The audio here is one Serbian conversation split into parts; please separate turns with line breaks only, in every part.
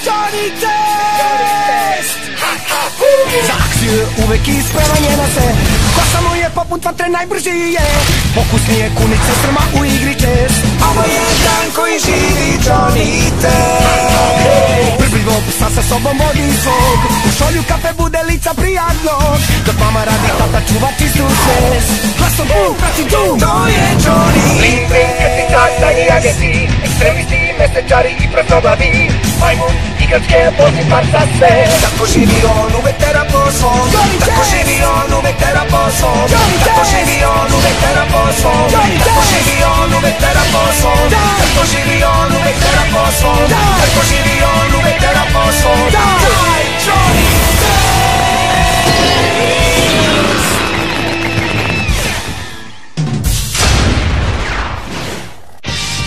Johnny Test! Za akciju je uvek ispravan je na se. Kosa mu je poput vatre, najbrži je. Pokusnije kunice strma u igri čest. Ovo je dan koji živi Johnny Test. Brbljivo psa sa sobom vodi svog. U šolju kafe bude lica prijatnog. Dok mama radi, tata čuva čistu svest. Glasom bum, prati dum, to je Johnny. Bling, bling, krtica, tajni agenti. Ekstremisti, mesečari i prostoglavi. Majmun, igračke, pozni par za sve. Tako živi on, uvek tera po svom. Tako živi on, uvek tera po svom. Tako živi on, uvek tera po svom. Tako živi on, uvek tera po svom. Tako živi on, uvek tera po svom. Tako živi on, uvek tera po svom. Daj, Johnny Test!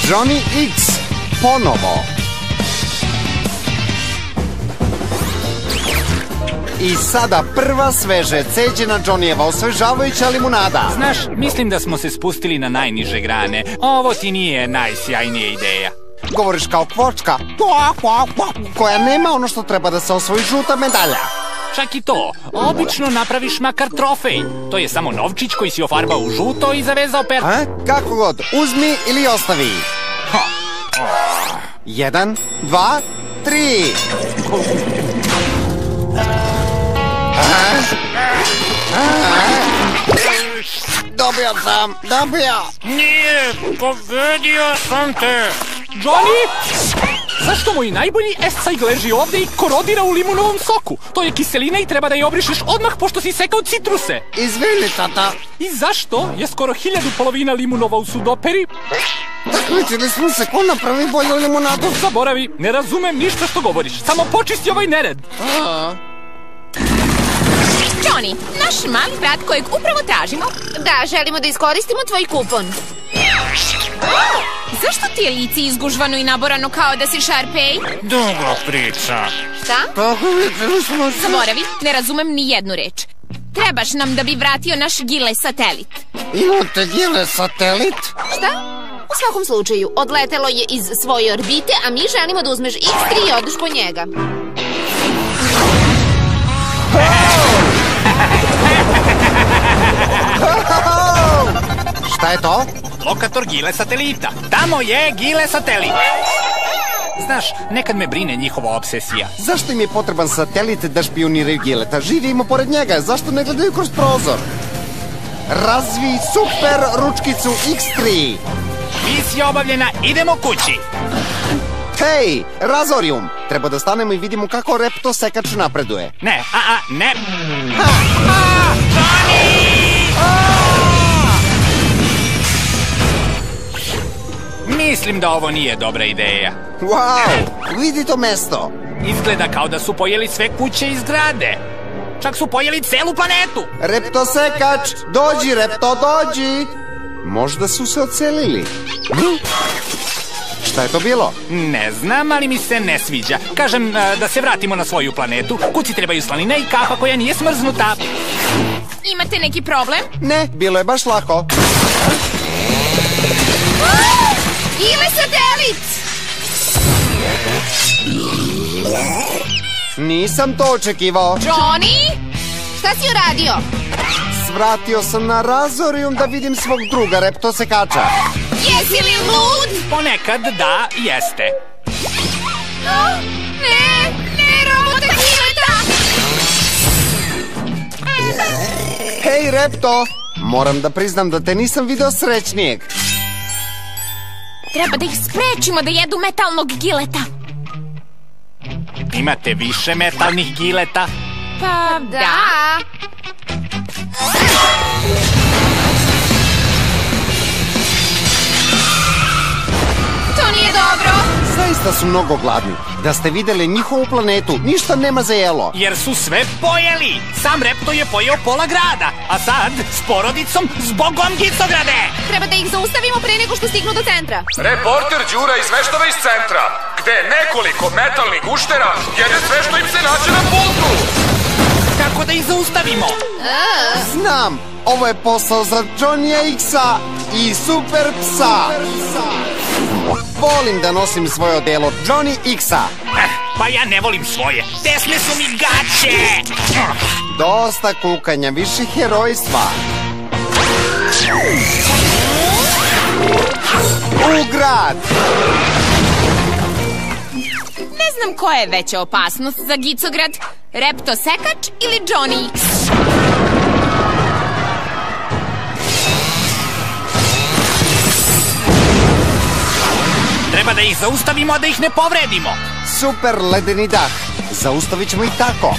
Johnny X ponovo. I sada prva sveže ceđena Johnnyjeva osvežavajuća limunada.
Znaš, mislim da smo se spustili na najniže grane. Ovo ti nije najsjajnija ideja.
Govoriš kao kvočka, koja nema ono što treba da se osvoji, žuta medalja.
Čak i to, obično napraviš makar trofej. To je samo novčić koji si ofarbao u žuto i zavezao perku.
Kako god, uzmi ili ostavi. 1, 2, 3. Dobio sam,
Nije, pobedio sam te. Johnny? Zašto moj najbolji escajg leži ovde i korodira u limunovom soku? To je kiselina i treba da je obrišeš odmah pošto si sekao citruse.
Izvini, tata.
I zašto je skoro 1000 polovina limunova u sudoperi?
Takmičili smo se ko napravi bolju limunadu.
Zaboravi, ne razumem ništa što govoriš. Samo počisti ovaj nered.
Johnny, naš mali brat kojeg upravo tražimo. Da, želimo da iskoristimo tvoj kupon. Zašto ti je lice izgužvano i naborano kao da si Sharpay?
Dugo priča.
Šta?
Tako vidjeli smo se.
Zaboravi, ne razumem ni jednu reč. Trebaš nam da bi vratio naš Gile satelit.
Imate Gile satelit?
Šta? U svakom slučaju, odletelo je iz svoje orbite, a mi želimo da uzmeš X3 i odeš po njega.
Šta je to?
Lokator Gile satelita. Tamo je Gile satelit. Znaš, nekad me brine njihova obsesija.
Zašto im je potreban satelit da špioniraju Gileta? Živimo pored njega, zašto ne gledaju kroz prozor? Razvi super ručkicu X3.
Misija obavljena, idemo kući.
Hej, Razorijum! Treba da stanemo i vidimo kako reptosekač napreduje.
Ne, ne. Mislim da ovo nije dobra ideja.
Wow, vidi to mesto.
Izgleda kao da su pojeli sve kuće i zgrade. Čak su pojeli celu planetu.
Reptosekač, dođi, Repto, dođi. Možda su se odselili. Šta je to bilo?
Ne znam, ali mi se ne sviđa. Kažem da se vratimo na svoju planetu. Kuci trebaju slanina i kafa koja nije smrznuta.
Imate neki problem?
Ne, bilo je baš lako.
Gile satelit!
Nisam to očekivao.
Johnny? Šta si uradio?
Svratio sam na Razorijum da vidim svog druga reptosekača.
Jesi li lud?
Ponekad da, jeste.
Ne, robota Gileta!
Hej, Repto! Moram da priznam da te nisam video srećnijeg.
Treba da ih sprečimo da jedu metalnog Gileta.
Imate više metalnih Gileta?
Pa da. To nije dobro.
Zaista su mnogo gladni. Da ste videli njihovu planetu, ništa nema za jelo.
Jer su sve pojeli. Sam Repto je pojeo pola grada, a sad s porodicom zbogom Gicograde.
Treba da ih zaustavimo pre nego što stignu do centra.
Reporter Đura izveštava iz centra, gde nekoliko metalnih guštera jede sve što im se nađe na putu.
Kako da ih zaustavimo?
Znam, ovo je posao za Johnnyja X-a i Super Psa. Volim da nosim svoje odelo Johnny X-a.
Pa ja ne volim svoje. Tesne su mi gaće.
Dosta kukanja, više herojstva. U grad!
Ne znam koja je veća opasnost za Gicograd, Repto Sekač ili Johnny X.
Treba da ih zaustavimo, a da ih ne povredimo.
Super ledeni dah. Zaustavit ćemo i tako.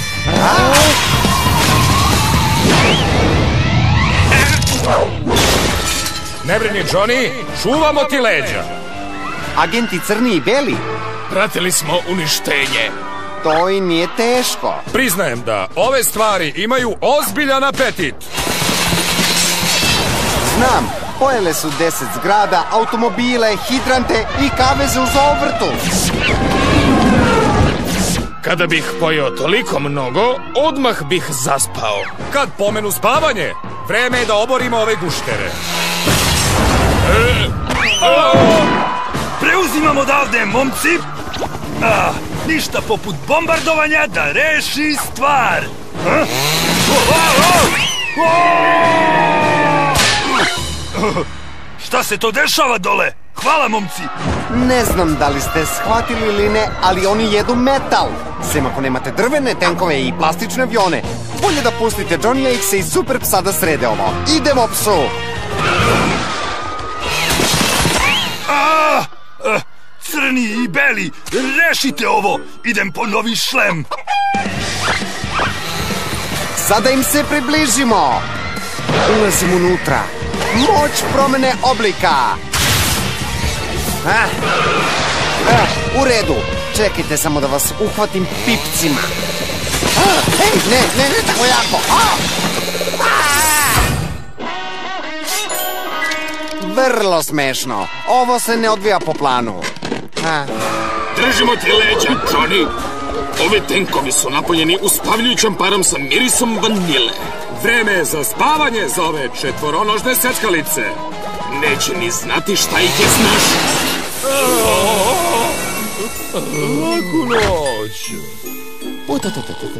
Ne brini, Johnny, čuvamo ti leđa.
Agenti crni i beli.
Pratili smo uništenje.
To i nije teško.
Priznajem da ove stvari imaju ozbiljan apetit.
Znam, pojele su 10 zgrada, automobile, hidrante i kaveze u zoovrtu.
Kada bih pojeo toliko mnogo, odmah bih zaspao. Kad pomenu spavanje, vreme je da oborimo ove guštere.
Preuzimam odavde, momci. Ništa poput bombardovanja da reši stvar. Šta se to dešava dole? Hvala, momci.
Ne znam da li ste shvatili ili ne, ali oni jedu metal. Sem ako nemate drvene tenkove i plastične avione. Bolje da pustite Johnny X i Super Psa da srede ovo. Idemo, psu!
Crni i beli, rešite ovo. Idem po novi šlem.
Sada im se približimo. Ulazim unutra. Moć promene oblika. U redu. Čekajte samo da vas uhvatim pipcima. Hej, ne tako jako. Vrlo smešno. Ovo se ne odvija po planu.
Držimo ti leđa, Johnny. Ovi tenkovi su napunjeni uspavljujućom parom sa mirisom vanile. Vreme je za spavanje za ove četvoronožne seckalice. Neće ni znati šta ih je snašao.
Laku noć.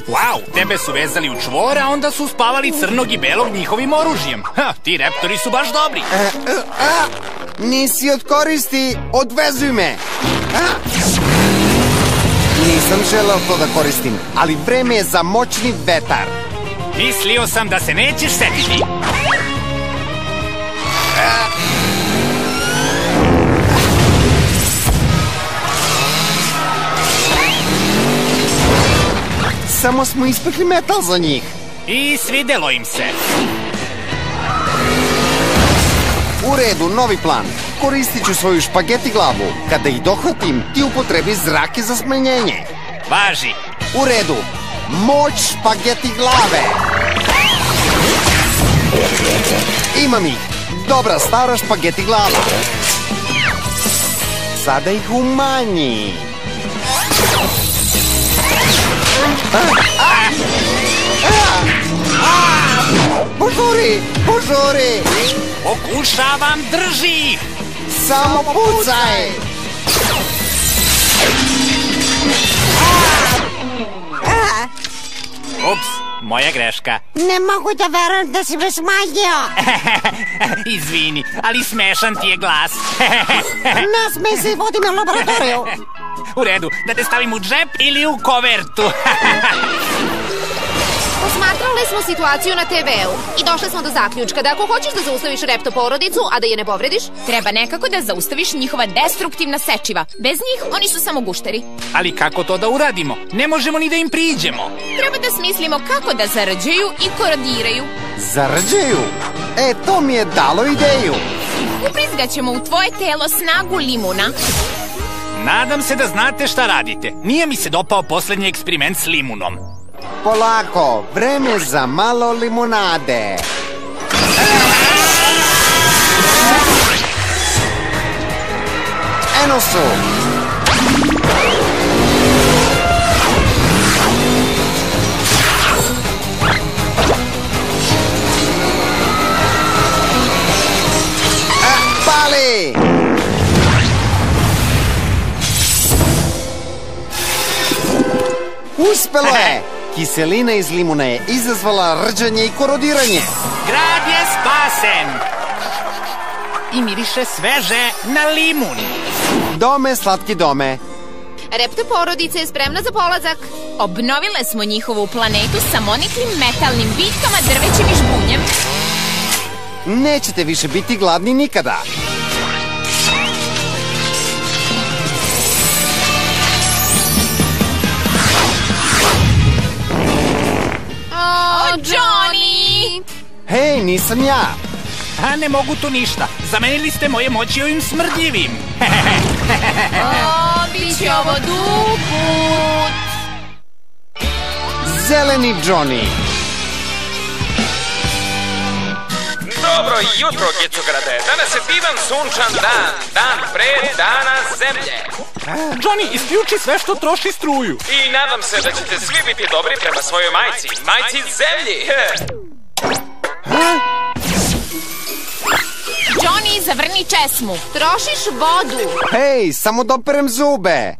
Wow, tebe su vezali u čvor, a onda su spavali crnog i belog njihovim oružjem. Ti reptori su baš dobri.
Nisi od koristi, odvezuj me. Nisam želeo to da koristim, ali vreme je za moćni vetar.
Mislio sam da se nećeš setiti.
Samo smo ispekli metal za njih.
I svidelo im se.
U redu, novi plan. Koristit ću svoju špageti glavu. Kada ih dohvatim, ti upotrebi zrake za smanjenje.
Važi.
U redu. Moć špageti glave. Imam ih. Dobra stara špageti glava. Sada ih umanji. Požuri, požuri.
Pokušavam, drži ih.
Samo pucaj.
Ups, moja greška.
Ne mogu da verujem da si me smanjio.
Izvini, ali smešan ti je glas.
Nasmej se i vodi me u laboratoriju.
U redu, da te stavim u džep ili u kovertu.
Posmatrali smo situaciju na TV-u i došli smo do zaključka da ako hoćeš da zaustaviš repto porodicu, a da je ne povrediš,
treba nekako da zaustaviš njihova destruktivna sečiva. Bez njih oni su samo gušteri.
Ali kako to da uradimo? Ne možemo ni da im priđemo.
Treba da smislimo kako da zarađuju i korodiraju.
Zarađuju? To mi je dalo ideju.
Uprizgaćemo u tvoje telo snagu limuna.
Nadam se da znate šta radite. Nije mi se dopao poslednji eksperiment s limunom.
Polako, vreme za malo limunade. Eno su. Pali! Uspelo je! Kiselina iz limuna je izazvala rđanje i korodiranje.
Grad je spasen! I miriše sveže na limun.
Dome, slatki dome.
Repto porodica je spremna za polazak.
Obnovile smo njihovu planetu sa moniklim metalnim bitkama, drvećem i žbunjem.
Nećete više biti gladni nikada.
Johnny!
Hej, nisam ja.
A ne mogu tu ništa. Zamenili ste moje moći ovim smrdljivim.
Bit će ovo dug put.
Zeleni Johnny.
Dobro jutro, Gicograde. Danas je divan sunčan dan. Dan pre dana zemlje.
Johnny, isključi sve što troši struju.
I nadam se da ćete svi biti dobri prema svojoj majci. Majci zemlji.
Johnny, zavrni česmu.
Trošiš vodu.
Hej, samo doperem zube.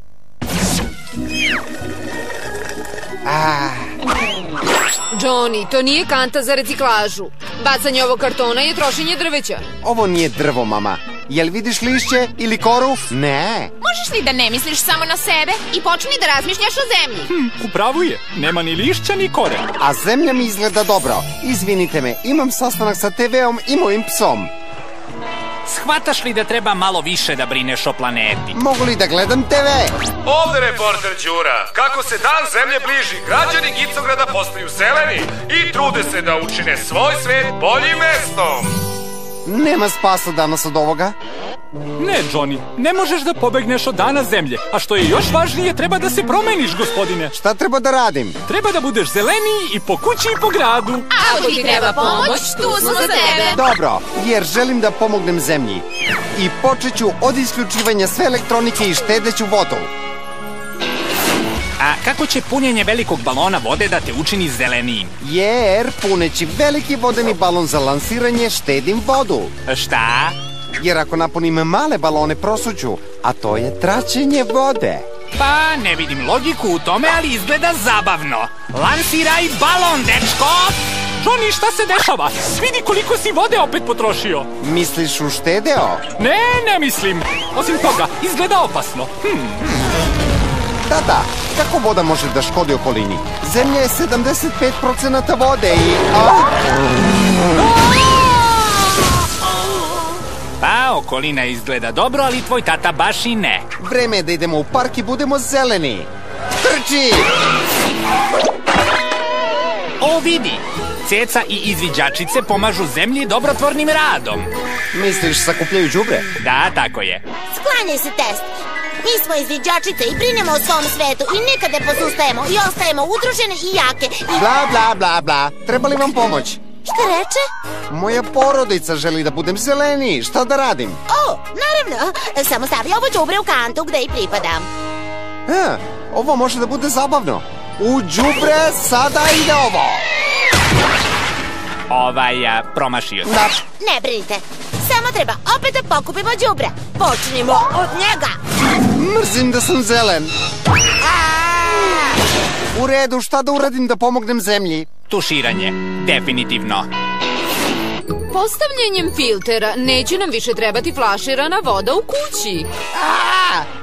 Johnny, to nije kanta za reciklažu. Bacanje ovog kartona je trošenje drveća.
Ovo nije drvo, mama. Jel vidiš lišće ili koru? Ne.
Možeš li da ne misliš samo na sebe?
I počni da razmišljaš o zemlji.
Upravo je. Nema ni lišća ni kore.
A zemlja mi izgleda dobro. Izvinite me, imam sastanak sa TV-om i mojim psom.
Shvataš li da treba malo više da brineš o planeti?
Mogu li da gledam TV?
Ovde reporter Đura. Kako se dan zemlje bliži, građani Gicograda postaju zeleni i trude se da učine svoj svet boljim mestom.
Nema spasa danas od ovoga.
Ne, Johnny, ne možeš da pobegneš od dana zemlje. A što je još važnije, treba da se promeniš, gospodine.
Šta treba da radim?
Treba da budeš zeleniji i po kući i po gradu.
Ako ti treba pomoć, tu smo za tebe.
Dobro, jer želim da pomognem zemlji. I počet ću od isključivanja sve elektronike i štedeću vodu.
A kako će punjenje velikog balona vode da te učini zelenijim?
Jer puneći veliki vodeni balon za lansiranje štedim vodu.
Šta?
Jer ako napunim male balone prosuću, a to je traćenje vode.
Pa, ne vidim logiku u tome, ali izgleda zabavno. Lansiraj balon, dečko! Johnny, šta se dešava? Vidi koliko si vode opet potrošio.
Misliš uštedeo?
Ne mislim. Osim toga, izgleda opasno.
Tata, kako voda može da škodi okolini? Zemlja je 75% vode i...
Pa, okolina izgleda dobro, ali tvoj tata baš i ne.
Vreme je da idemo u park i budemo zeleni. Trči!
O, vidi! Ceca i izviđačice pomažu zemlji dobrotvornim radom.
Misliš sakupljaju đubre?
Da, tako je.
Sklanjaj se, Test. Mi smo izviđačice i brinemo o svom svetu i nikad ne posustajemo i ostajemo udružene i jake i...
Bla, bla, bla, bla. Treba li vam pomoć?
Šta reče?
Moja porodica želi da budem zeleniji. Šta da radim?
O, naravno. Samo stavi ovo đubre u kantu gde i pripadam.
Ovo može da bude zabavno. U đubre sada ide ovo.
Promašio sam.
Da.
Ne brinite. Samo treba opet da pokupimo đubre. Počnimo od njega.
Mrzim da sam zelen. U redu, šta da uradim da pomognem zemlji?
Tuširanje, definitivno.
Postavljanjem filtera neće nam više trebati flaširana voda u kući.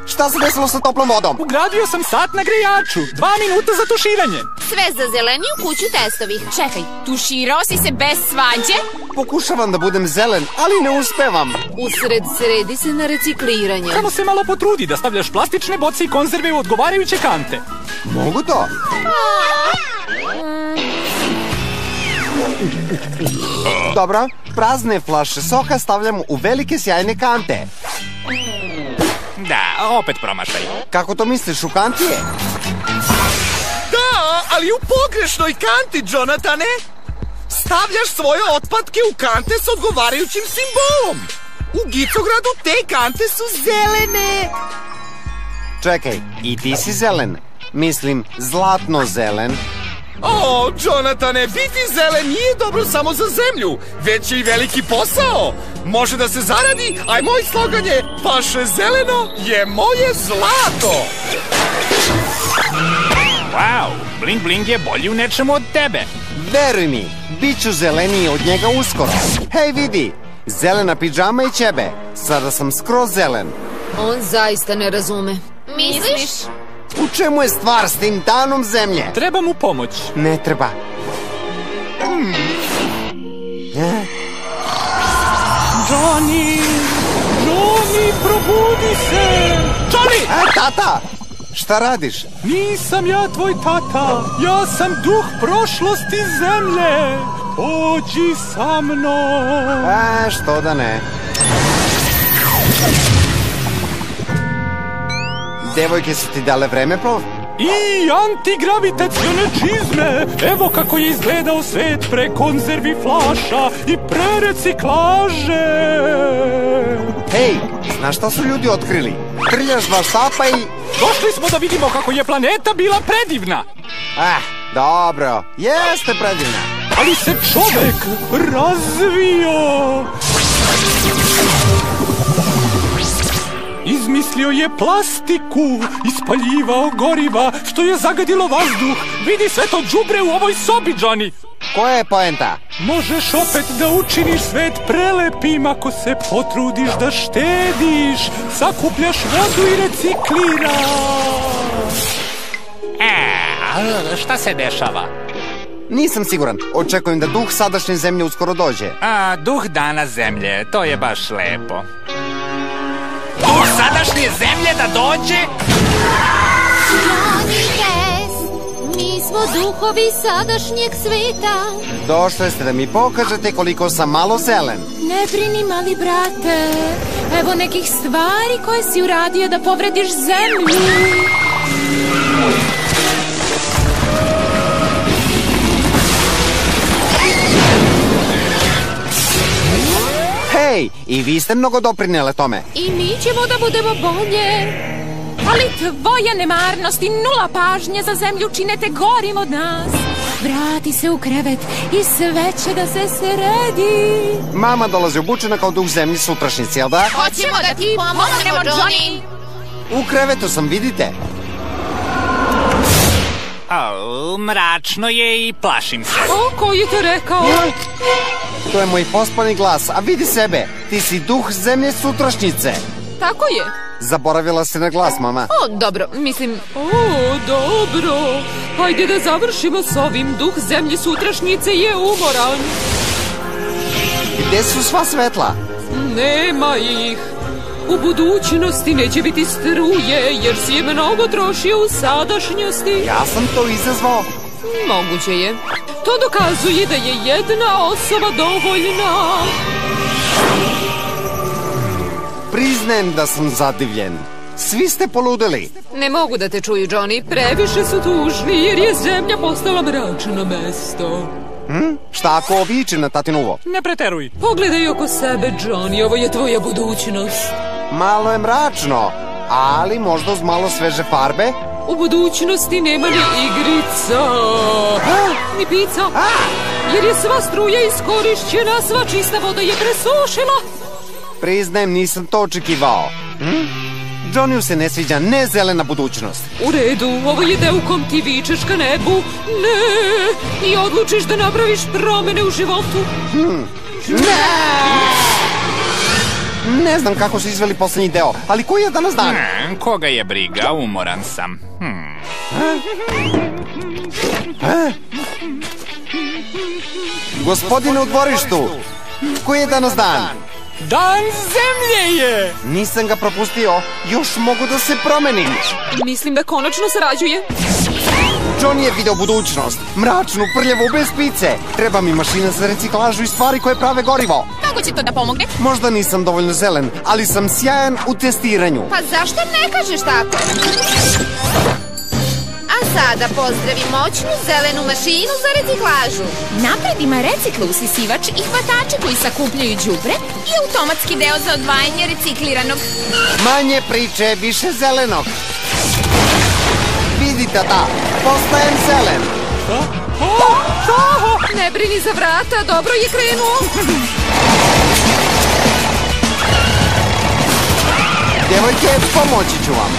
Šta se desilo sa toplom vodom?
Ugradio sam sat na grejaču. 2 minuta za tuširanje.
Sve za zeleniju kuću Testovih.
Čekaj, tuširao si se bez svađe?
Pokušavam da budem zelen, ali ne uspevam.
Sredi se na recikliranje.
Samo se malo potrudi da stavljaš plastične boce i konzerve u odgovarajuće kante.
Mogu to? Dobro, prazne flaše soka stavljam u velike sjajne kante.
Da, opet promašaj.
Kako to misliš, u kanti je?
Da, ali u pogrešnoj kanti, Jonatane. Stavljaš svoje otpadke u kante s odgovarajućim simbolom. U Gicogradu te kante su zelene.
Čekaj, i ti si zelen? Mislim, zlatno zelen.
O, Jonatane, biti zelen nije dobro samo za zemlju, već je i veliki posao. Može da se zaradi, a moj slogan je: vaše zeleno je moje zlato.
Wow, Bling Bling je bolji u nečemu od tebe.
Veruj mi, bit ću zeleniji od njega uskoro. Hej, vidi, zelena pidžama i ćebe. Sada sam skroz zelen.
On zaista ne razume. Misliš?
U čemu je stvar s tim danom zemlje?
Treba mu pomoć.
Ne treba.
Johnny, probudi se! Johnny!
Tata! Šta radiš?
Nisam ja tvoj tata. Ja sam duh prošlosti zemlje. Pođi sa mnom.
Što da ne? Devojke su ti dale vremeplov?
I antigravitacione čizme. Evo kako je izgledao svet pre konzervi flaša i pre reciklaže.
Hej, znaš šta su ljudi otkrili? Trljaš dva štapa i...
Došli smo da vidimo kako je planeta bila predivna.
Dobro, jeste predivna.
Ali se čovek razvio. Izmislio je plastiku, ispaljivao goriva, što je zagadilo vazduh. Vidi sve to đubre u ovoj sobi, Johnny.
Koja je poenta?
Možeš opet da učiniš svet prelepim ako se potrudiš da štediš, sakupljaš vodu i recikliraš. Šta se dešava?
Nisam siguran. Očekujem da duh sadašnje zemlje uskoro dođe.
Duh dana zemlje, to je baš lepo. Duh sadašnje zemlje da dođe?
Johnny Test, mi smo duhovi sadašnjeg sveta.
Došli ste da mi pokažete koliko sam malo zelen.
Ne brini, mali brate. Evo nekih stvari koje si uradio da povrediš zemlju.
Hej, i vi ste mnogo doprinele tome.
I mi ćemo da budemo bolje. Ali tvoja nemarnost i nula pažnje za zemlju čine te gorim od nas. Vrati se u krevet i sve će da se sredi.
Mama dolazi obučena kao duh zemlji sutrašnjici, jel da?
Hoćemo da ti pomognemo, Johnny.
U krevetu sam, vidite.
Mračno je i plašim se.
Ko je to rekao?
To je moj pospani glas, a vidi sebe. Ti si duh zemlje sutrašnjice.
Tako je.
Zaboravila si na glas, mama.
Dobro, mislim... dobro. Hajde da završimo s ovim. Duh zemlje sutrašnjice je umoran.
Gde su sva svetla?
Nema ih. U budućnosti neće biti struje, jer si je mnogo trošio u sadašnjosti.
Ja sam to izazvao.
Moguće je. To dokazuje da je jedna osoba dovoljna.
Priznajem da sam zadivljen. Svi ste poludeli.
Ne mogu da te čuju, Johnny. Previše su tužni, jer je zemlja postala mračno mesto.
Šta ako oviče na tatinovo?
Ne preteruj.
Pogledaj oko sebe, Johnny. Ovo je tvoja budućnost.
Malo je mračno, ali možda uz malo sveže farbe.
U budućnosti nema ni igrica, ni pizza, jer je sva struja iskorišćena, sva čista voda je presušila.
Priznajem, nisam to očekivao. Johnny se ne sviđa nezelena budućnost.
U redu, ovo je deo u kom ti vičeš ka nebu. Ne, i odlučiš da napraviš promene u životu.
Ne znam kako su izveli poslednji deo, ali koji je danas dan?
Koga je briga, umoran sam.
Gospodine u dvorištu, koji je danas dan?
Dan zemlje je!
Nisam ga propustio, još mogu da se promenim.
Mislim da konačno sarađuje.
Johnny je video budućnost, mračnu, prljavu, bez pice. Treba mi mašina za reciklažu i stvari koje prave gorivo.
Kako će to da pomogne?
Možda nisam dovoljno zelen, ali sam sjajan u testiranju.
Pa zašto ne kažeš tako? A sada pozdravi moćnu zelenu mašinu za reciklažu.
Napred ima recikla usisivač i hvatače koji sakupljaju đubre i automatski deo za odvajanje recikliranog.
Manje priče, više zelenog. Vidi, tata, postajem zelen.
Ne brini za vrata, dobro je krenuo.
Devojke, pomoći ću vam.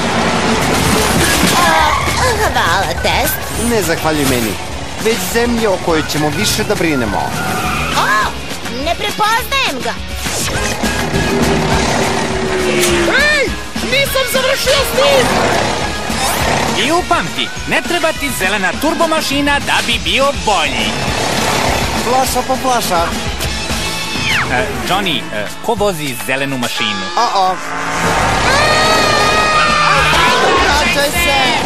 Hvala, Test.
Ne zahvaljuj meni, već zemlje o kojoj ćemo više da brinemo.
O, ne prepoznajem ga.
Ej, nisam završio s tim!
I upamti, ne treba ti zelena turbomašina da bi bio bolji.
Flaša po flaša.
Johnny, ko vozi zelenu mašinu?
Vraćaj se!